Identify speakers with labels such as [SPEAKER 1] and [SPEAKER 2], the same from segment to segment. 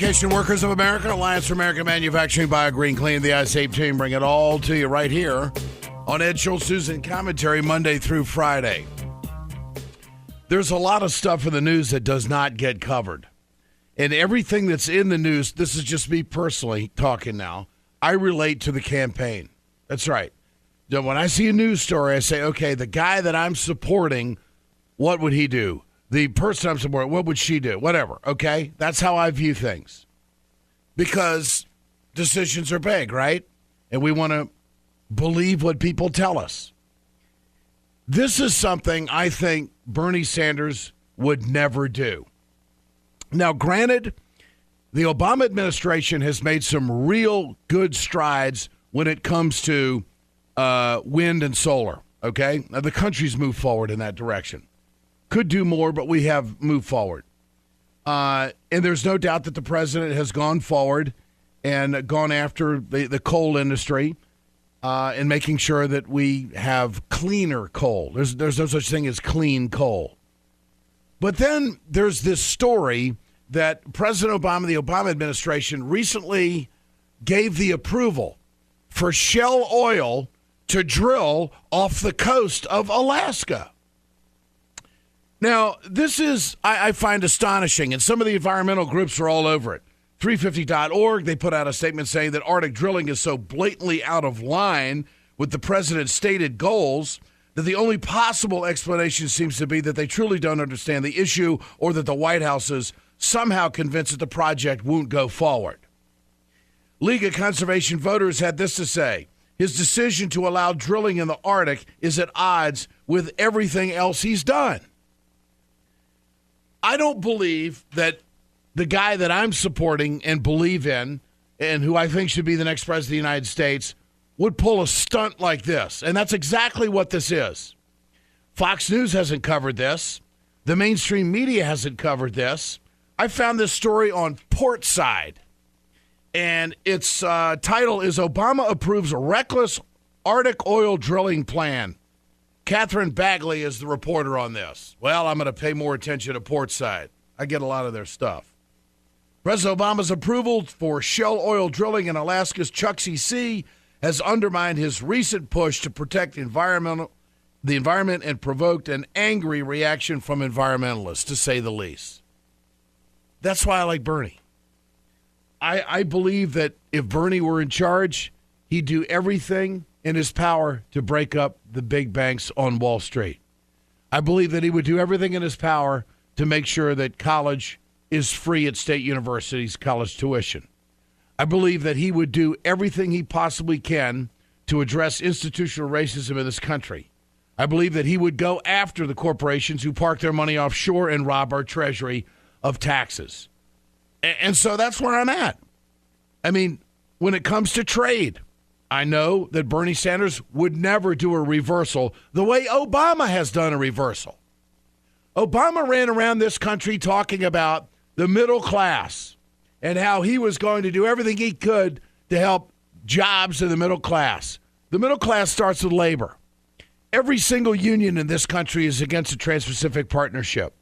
[SPEAKER 1] Education Workers of America, Alliance for American Manufacturing, Bio Green Clean, the iSafe team bring it all to you right here on Ed Schultz News and Commentary, Monday through Friday. There's a lot of stuff in the news that does not get covered. And everything that's in the news, this is just me personally talking now, I relate to the campaign. That's right. Now, when I see a news story, I say, okay, the guy that I'm supporting, what would he do? The person I'm supporting, what would she do? Whatever, okay? That's how I view things. Because decisions are big, right? And we want to believe what people tell us. This is something I think Bernie Sanders would never do. Now, granted, the Obama administration has made some real good strides when it comes to wind and solar, okay? Now, the country's moved forward in that direction. Could do more, but we have moved forward. And there's no doubt that the president has gone forward and gone after the coal industry and making sure that we have cleaner coal. There's no such thing as clean coal. But then there's this story that President Obama, the Obama administration, recently gave the approval for Shell Oil to drill off the coast of Alaska. Now, this is, I find astonishing, and some of the environmental groups are all over it. 350.org, they put out a statement saying that Arctic drilling is so blatantly out of line with the president's stated goals that the only possible explanation seems to be that they truly don't understand the issue or that the White House is somehow convinced that the project won't go forward. League of Conservation Voters had this to say: his decision to allow drilling in the Arctic is at odds with everything else he's done. I don't believe that the guy that I'm supporting and believe in and who I think should be the next president of the United States would pull a stunt like this. And that's exactly what this is. Fox News hasn't covered this. The mainstream media hasn't covered this. I found this story on Portside, and its title is Obama Approves Reckless Arctic Oil Drilling Plan. Catherine Bagley is the reporter on this. Well, I'm going to pay more attention to Portside. I get a lot of their stuff. President Obama's approval for Shell Oil drilling in Alaska's Chukchi Sea has undermined his recent push to protect the environment and provoked an angry reaction from environmentalists, to say the least. That's why I like Bernie. I believe that if Bernie were in charge, he'd do everything in his power to break up the big banks on Wall Street. I believe that he would do everything in his power to make sure that college is free at state universities, college tuition. I believe that he would do everything he possibly can to address institutional racism in this country. I believe that he would go after the corporations who park their money offshore and rob our treasury of taxes. And so that's where I'm at. I mean, when it comes to trade, I know that Bernie Sanders would never do a reversal the way Obama has done a reversal. Obama ran around this country talking about the middle class and how he was going to do everything he could to help jobs in the middle class. The middle class starts with labor. Every single union in this country is against the Trans-Pacific Partnership.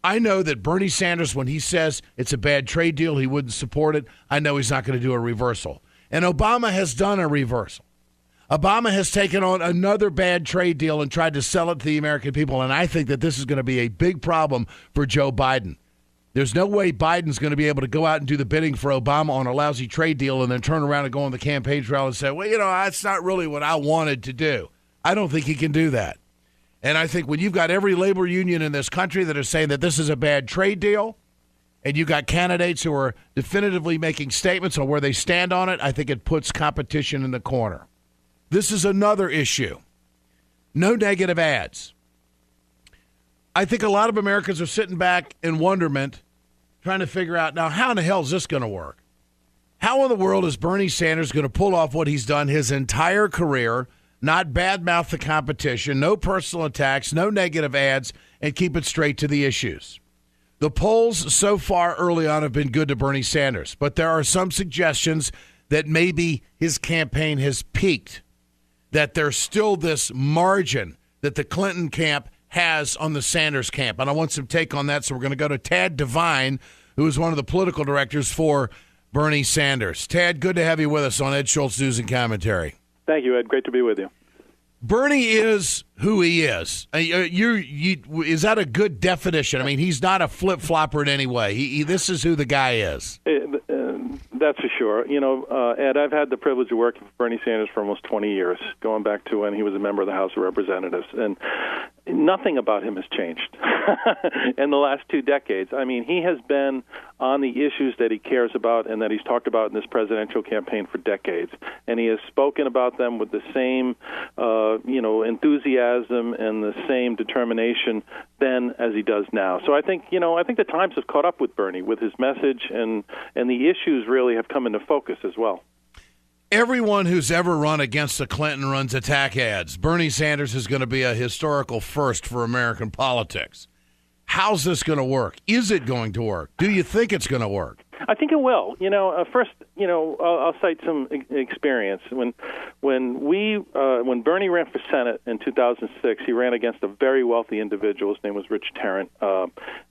[SPEAKER 1] I know that Bernie Sanders, when he says it's a bad trade deal, he wouldn't support it. I know he's not going to do a reversal. And Obama has done a reversal. Obama has taken on another bad trade deal and tried to sell it to the American people, and I think that this is going to be a big problem for Joe Biden. There's no way Biden's going to be able to go out and do the bidding for Obama on a lousy trade deal and then turn around and go on the campaign trail and say, well, that's not really what I wanted to do. I don't think he can do that. And I think when you've got every labor union in this country that are saying that this is a bad trade deal, and you got candidates who are definitively making statements on where they stand on it, I think it puts competition in the corner. This is another issue. No negative ads. I think a lot of Americans are sitting back in wonderment trying to figure out, now, how in the hell is this going to work? How in the world is Bernie Sanders going to pull off what he's done his entire career, not badmouth the competition, no personal attacks, no negative ads, and keep it straight to the issues? The polls so far early on have been good to Bernie Sanders, but there are some suggestions that maybe his campaign has peaked, that there's still this margin that the Clinton camp has on the Sanders camp. And I want some take on that, so we're going to go to Tad Devine, who is one of the political directors for Bernie Sanders. Tad, good to have you with us on Ed Schultz News and Commentary.
[SPEAKER 2] Thank you, Ed. Great to be with you.
[SPEAKER 1] Bernie is who he is. Is that a good definition? I mean, he's not a flip-flopper in any way. This is who the guy is.
[SPEAKER 2] That's for sure. Ed, I've had the privilege of working for Bernie Sanders for almost 20 years, going back to when he was a member of the House of Representatives. And nothing about him has changed in the last 2 decades. I mean, he has been on the issues that he cares about and that he's talked about in this presidential campaign for decades. And he has spoken about them with the same, enthusiasm and the same determination then as he does now. So I think the times have caught up with Bernie, with his message, and the issues really have come into focus as well.
[SPEAKER 1] Everyone who's ever run against the Clinton runs attack ads. Bernie Sanders is going to be a historical first for American politics. How's this going to work? Is it going to work? Do you think it's going to work?
[SPEAKER 2] I think it will. First, I'll cite some experience. When Bernie ran for Senate in 2006, he ran against a very wealthy individual. His name was Rich Tarrant.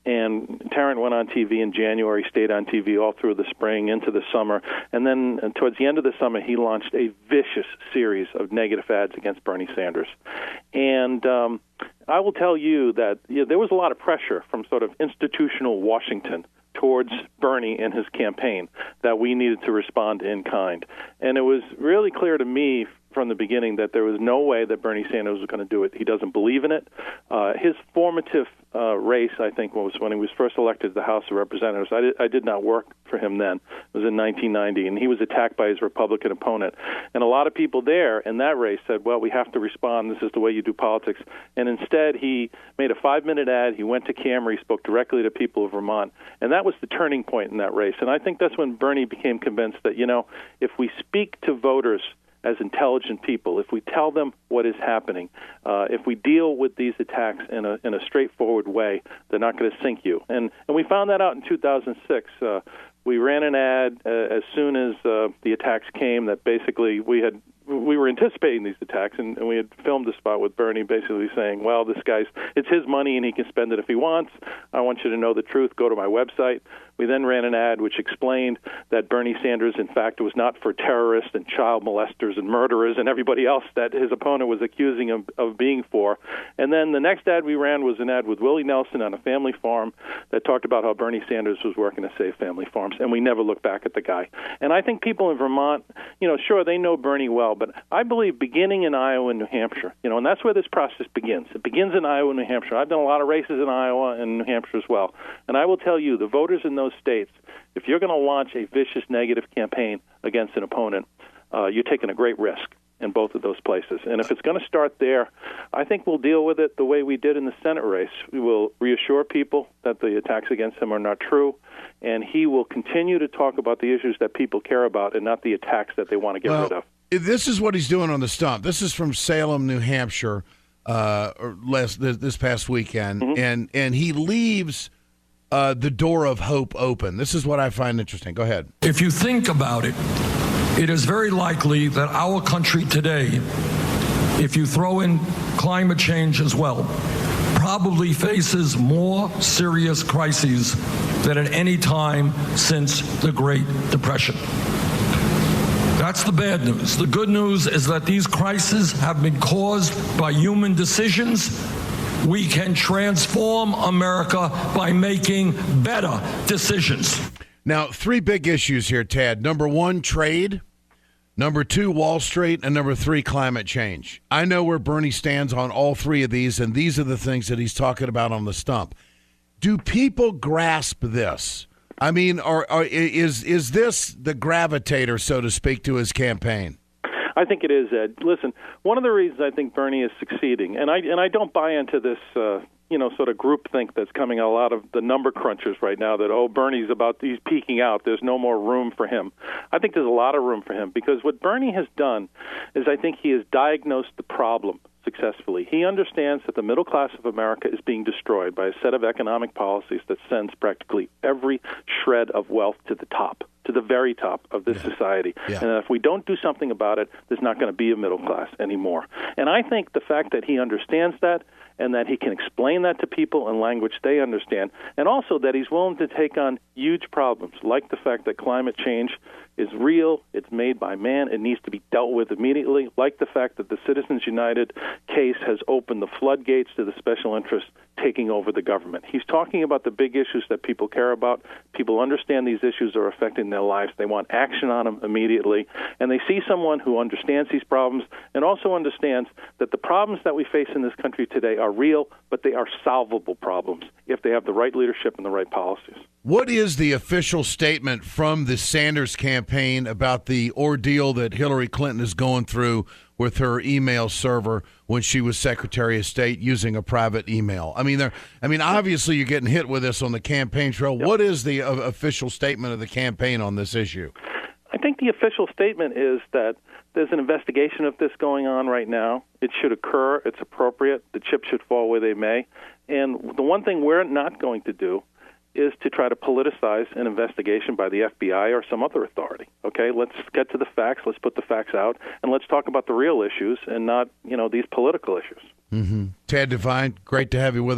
[SPEAKER 2] And Tarrant went on TV in January, stayed on TV all through the spring, into the summer. And then towards the end of the summer, he launched a vicious series of negative ads against Bernie Sanders. And I will tell you that there was a lot of pressure from sort of institutional Washington towards Bernie and his campaign that we needed to respond in kind. And it was really clear to me from the beginning that there was no way that Bernie Sanders was going to do it. He doesn't believe in it. His formative race, I think, was when he was first elected to the House of Representatives. I did not work for him then. It was in 1990, and he was attacked by his Republican opponent. And a lot of people there in that race said, well, we have to respond. This is the way you do politics. And instead, he made a 5-minute ad. He went to camera. He spoke directly to people of Vermont. And that was the turning point in that race. And I think that's when Bernie became convinced that, if we speak to voters as intelligent people, if we tell them what is happening, if we deal with these attacks in a straightforward way, they're not going to sink you. And we found that out in 2006. We ran an ad as soon as the attacks came that basically we were anticipating these attacks, and we had filmed a spot with Bernie basically saying, well, it's his money and he can spend it if he wants. I want you to know the truth. Go to my website. We then ran an ad which explained that Bernie Sanders, in fact, was not for terrorists and child molesters and murderers and everybody else that his opponent was accusing him of being for. And then the next ad we ran was an ad with Willie Nelson on a family farm that talked about how Bernie Sanders was working to save family farms, and we never looked back at the guy. And I think people in Vermont, sure, they know Bernie well, but I believe beginning in Iowa and New Hampshire, and that's where this process begins. It begins in Iowa and New Hampshire. I've done a lot of races in Iowa and New Hampshire as well. And I will tell you, the voters in those states, if you're going to launch a vicious negative campaign against an opponent, you're taking a great risk in both of those places. And if it's going to start there, I think we'll deal with it the way we did in the Senate race. We will reassure people that the attacks against him are not true, and he will continue to talk about the issues that people care about and not the attacks that they want to get rid of.
[SPEAKER 1] This is what he's doing on the stump. This is from Salem, New Hampshire, this past weekend, and he leaves the door of hope open. This is what I find interesting. Go ahead.
[SPEAKER 3] If you think about it, it is very likely that our country today, if you throw in climate change as well, probably faces more serious crises than at any time since the Great Depression. That's the bad news. The good news is that these crises have been caused by human decisions. We can transform America by making better decisions.
[SPEAKER 1] Now, 3 big issues here, Tad. Number 1, trade. Number 2, Wall Street. And number 3, climate change. I know where Bernie stands on all 3 of these, and these are the things that he's talking about on the stump. Do people grasp this? I mean, is this the gravitator, so to speak, to his campaign?
[SPEAKER 2] I think it is, Ed. Listen, one of the reasons I think Bernie is succeeding, and I don't buy into this, sort of groupthink that's coming out, a lot of the number crunchers right now that, he's peaking out. There's no more room for him. I think there's a lot of room for him because what Bernie has done is I think he has diagnosed the problem successfully. He understands that the middle class of America is being destroyed by a set of economic policies that sends practically every shred of wealth to the top, to the very top of this society. Yeah. And if we don't do something about it, there's not going to be a middle class anymore. And I think the fact that he understands that and that he can explain that to people in language they understand, and also that he's willing to take on huge problems, like the fact that climate change is real, it's made by man, it needs to be dealt with immediately, like the fact that the Citizens United case has opened the floodgates to the special interests taking over the government. He's talking about the big issues that people care about. People understand these issues are affecting their lives. They want action on them immediately, and they see someone who understands these problems and also understands that the problems that we face in this country today are real, but they are solvable problems if they have the right leadership and the right policies.
[SPEAKER 1] What is the official statement from the Sanders campaign about the ordeal that Hillary Clinton is going through with her email server when she was Secretary of State using a private email? I mean, obviously you're getting hit with this on the campaign trail. Yep. What is the official statement of the campaign on this issue?
[SPEAKER 2] I think the official statement is that there's an investigation of this going on right now. It should occur. It's appropriate. The chips should fall where they may. And the one thing we're not going to do is to try to politicize an investigation by the FBI or some other authority. Okay, let's get to the facts. Let's put the facts out, and let's talk about the real issues and not, these political issues.
[SPEAKER 1] Mm-hmm. Tad Devine, great to have you with us.